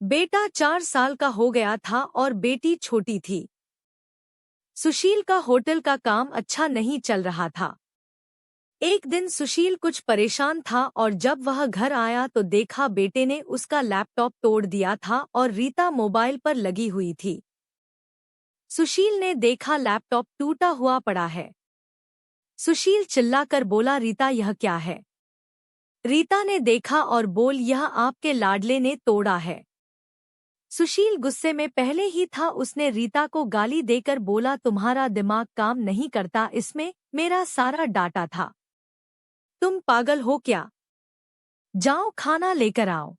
बेटा 4 साल का हो गया था और बेटी छोटी थी। सुशील का होटल का काम अच्छा नहीं चल रहा था। एक दिन सुशील कुछ परेशान था और जब वह घर आया तो देखा बेटे ने उसका लैपटॉप तोड़ दिया था और रीता मोबाइल पर लगी हुई थी। सुशील ने देखा लैपटॉप टूटा हुआ पड़ा है। सुशील चिल्लाकर बोला, रीता यह क्या है? रीता ने देखा और बोल, यह आपके लाडले ने तोड़ा है। सुशील गुस्से में पहले ही था। उसने रीता को गाली देकर बोला, तुम्हारा दिमाग काम नहीं करता, इसमें मेरा सारा डाटा था। तुम पागल हो क्या? जाओ खाना लेकर आओ।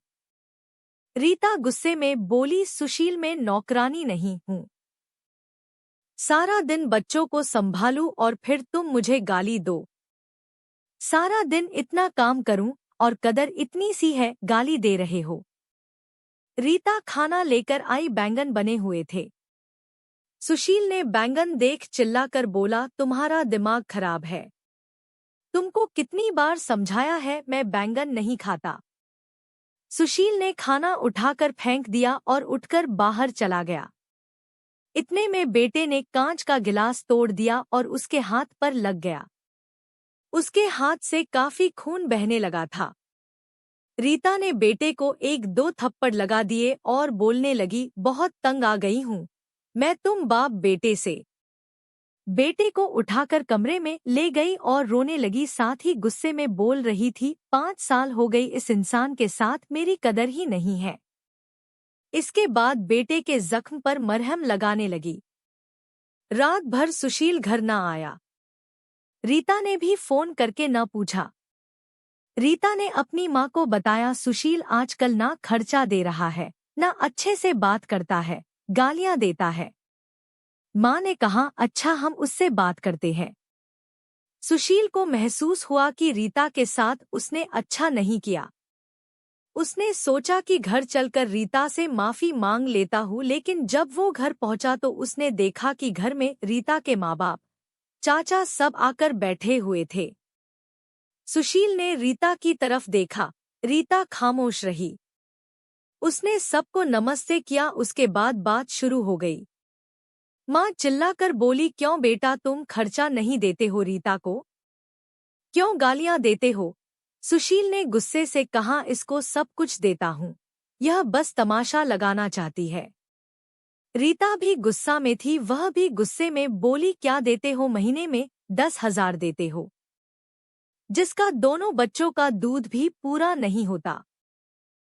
रीता गुस्से में बोली, सुशील मैं नौकरानी नहीं हूँ। सारा दिन बच्चों को संभालूं और फिर तुम मुझे गाली दो। सारा दिन इतना काम करूं और कदर इतनी सी है, गाली दे रहे हो। रीता खाना लेकर आई, बैंगन बने हुए थे। सुशील ने बैंगन देख चिल्लाकर बोला, तुम्हारा दिमाग खराब है। तुमको कितनी बार समझाया है मैं बैंगन नहीं खाता। सुशील ने खाना उठाकर फेंक दिया और उठकर बाहर चला गया। इतने में बेटे ने कांच का गिलास तोड़ दिया और उसके हाथ पर लग गया। उसके हाथ से काफी खून बहने लगा था। रीता ने बेटे को 1-2 थप्पड़ लगा दिए और बोलने लगी, बहुत तंग आ गई हूँ मैं तुम बाप बेटे से। बेटे को उठाकर कमरे में ले गई और रोने लगी, साथ ही गुस्से में बोल रही थी, 5 साल हो गई इस इंसान के साथ, मेरी कदर ही नहीं है। इसके बाद बेटे के जख्म पर मरहम लगाने लगी। रात भर सुशील घर न आया। रीता ने भी फोन करके न पूछा। रीता ने अपनी माँ को बताया, सुशील आजकल ना खर्चा दे रहा है, ना अच्छे से बात करता है, गालियां देता है। माँ ने कहा, अच्छा हम उससे बात करते हैं। सुशील को महसूस हुआ कि रीता के साथ उसने अच्छा नहीं किया। उसने सोचा कि घर चलकर रीता से माफी मांग लेता हूँ, लेकिन जब वो घर पहुंचा तो उसने देखा कि घर में रीता के माँ बाप, चाचा सब आकर बैठे हुए थे। सुशील ने रीता की तरफ देखा। रीता खामोश रही। उसने सबको नमस्ते किया, उसके बाद बात शुरू हो गई। माँ चिल्लाकर बोली, क्यों बेटा तुम खर्चा नहीं देते हो रीता को? क्यों गालियां देते हो? सुशील ने गुस्से से कहा, इसको सब कुछ देता हूँ, यह बस तमाशा लगाना चाहती है। रीता भी गुस्सा में थी, वह भी गुस्से में बोली, क्या देते हो? महीने में 10,000 देते हो, जिसका दोनों बच्चों का दूध भी पूरा नहीं होता।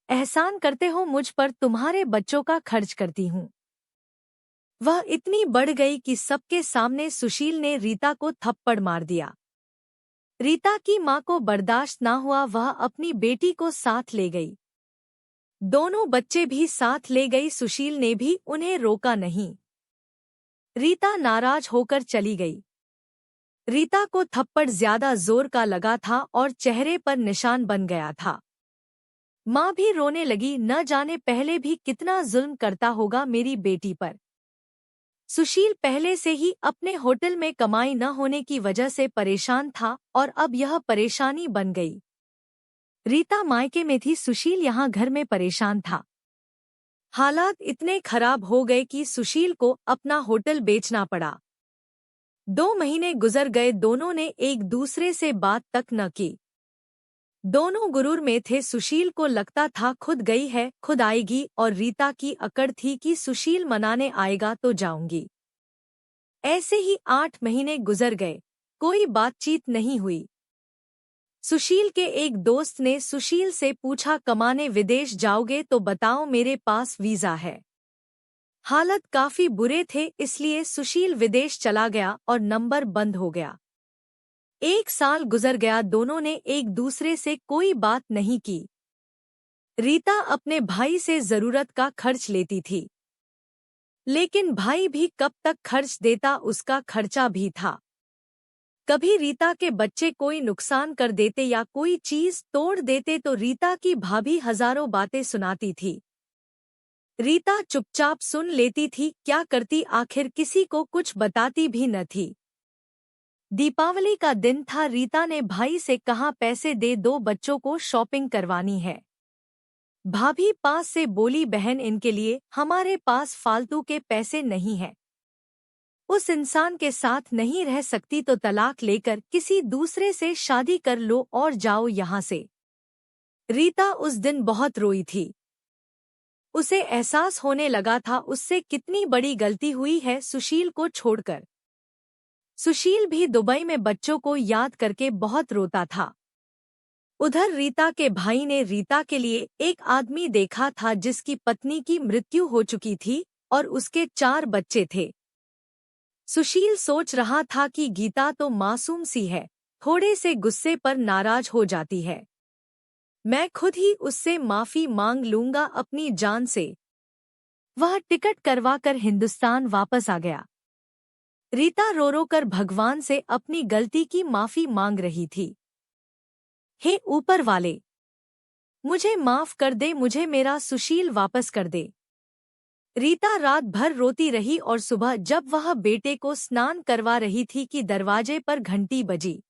एहसान करते हो मुझ पर, तुम्हारे बच्चों का खर्च करती हूँ। वह इतनी बढ़ गई कि सबके सामने सुशील ने रीता को थप्पड़ मार दिया। रीता की माँ को बर्दाश्त ना हुआ, वह अपनी बेटी को साथ ले गई। दोनों बच्चे भी साथ ले गई। सुशील ने भी उन्हें रोका नहीं। रीता नाराज होकर चली गई। रीता को थप्पड़ ज्यादा जोर का लगा था और चेहरे पर निशान बन गया था। माँ भी रोने लगी, न जाने पहले भी कितना जुल्म करता होगा मेरी बेटी पर। सुशील पहले से ही अपने होटल में कमाई न होने की वजह से परेशान था और अब यह परेशानी बन गई। रीता मायके में थी, सुशील यहाँ घर में परेशान था। हालात इतने खराब हो गए कि सुशील को अपना होटल बेचना पड़ा। 2 महीने गुजर गए, दोनों ने एक दूसरे से बात तक न की। दोनों गुरूर में थे। सुशील को लगता था खुद गई है खुद आएगी, और रीता की अकड़ थी कि सुशील मनाने आएगा तो जाऊंगी। ऐसे ही 8 महीने गुजर गए, कोई बातचीत नहीं हुई। सुशील के एक दोस्त ने सुशील से पूछा, कमाने विदेश जाओगे तो बताओ, मेरे पास वीजा है। हालत काफी बुरे थे, इसलिए सुशील विदेश चला गया और नंबर बंद हो गया। 1 साल गुजर गया, दोनों ने एक दूसरे से कोई बात नहीं की। रीता अपने भाई से जरूरत का खर्च लेती थी, लेकिन भाई भी कब तक खर्च देता, उसका खर्चा भी था। कभी रीता के बच्चे कोई नुकसान कर देते या कोई चीज तोड़ देते तो रीता की भाभी हजारों बातें सुनाती थी। रीता चुपचाप सुन लेती थी, क्या करती आखिर, किसी को कुछ बताती भी न थी। दीपावली का दिन था। रीता ने भाई से कहा, पैसे दे दो, बच्चों को शॉपिंग करवानी है। भाभी पास से बोली, बहन इनके लिए हमारे पास फालतू के पैसे नहीं हैं। उस इंसान के साथ नहीं रह सकती तो तलाक लेकर किसी दूसरे से शादी कर लो और जाओ यहाँ से। रीता उस दिन बहुत रोई थी। उसे एहसास होने लगा था उससे कितनी बड़ी गलती हुई है सुशील को छोड़कर। सुशील भी दुबई में बच्चों को याद करके बहुत रोता था। उधर रीता के भाई ने रीता के लिए एक आदमी देखा था जिसकी पत्नी की मृत्यु हो चुकी थी और उसके 4 बच्चे थे। सुशील सोच रहा था कि गीता तो मासूम सी है, थोड़े से गुस्से पर नाराज हो जाती है। मैं खुद ही उससे माफी मांग लूंगा अपनी जान से। वह टिकट करवाकर हिंदुस्तान वापस आ गया। रीता रो रो कर भगवान से अपनी गलती की माफी मांग रही थी। हे ऊपर वाले, मुझे माफ कर दे, मुझे मेरा सुशील वापस कर दे। रीता रात भर रोती रही और सुबह जब वह बेटे को स्नान करवा रही थी कि दरवाजे पर घंटी बजी।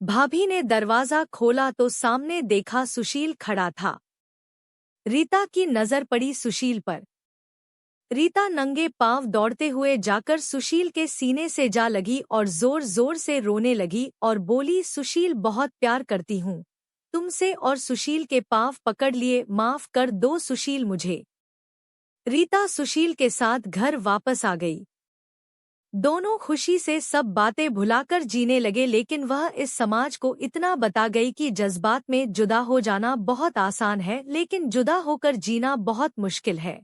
भाभी ने दरवाजा खोला तो सामने देखा सुशील खड़ा था। रीता की नजर पड़ी सुशील पर। रीता नंगे पांव दौड़ते हुए जाकर सुशील के सीने से जा लगी और जोर जोर से रोने लगी और बोली, सुशील बहुत प्यार करती हूँ तुमसे। और सुशील के पांव पकड़ लिए, माफ कर दो सुशील मुझे। रीता सुशील के साथ घर वापस आ गई। दोनों खुशी से सब बातें भुलाकर जीने लगे, लेकिन वह इस समाज को इतना बता गई कि जज्बात में जुदा हो जाना बहुत आसान है, लेकिन जुदा होकर जीना बहुत मुश्किल है।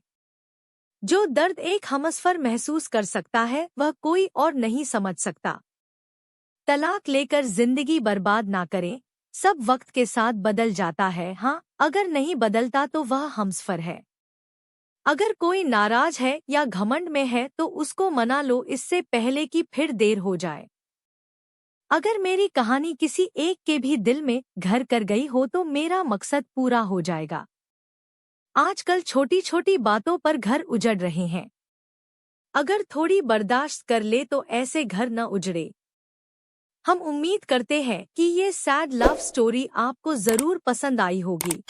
जो दर्द एक हमसफर महसूस कर सकता है वह कोई और नहीं समझ सकता। तलाक लेकर जिंदगी बर्बाद ना करें, सब वक्त के साथ बदल जाता है। हाँ, अगर नहीं बदलता तो वह हमसफर है। अगर कोई नाराज है या घमंड में है तो उसको मना लो इससे पहले कि फिर देर हो जाए। अगर मेरी कहानी किसी एक के भी दिल में घर कर गई हो तो मेरा मकसद पूरा हो जाएगा। आजकल छोटी छोटी बातों पर घर उजड़ रहे हैं। अगर थोड़ी बर्दाश्त कर ले तो ऐसे घर न उजड़े। हम उम्मीद करते हैं कि ये सैड लव स्टोरी आपको जरूर पसंद आई होगी।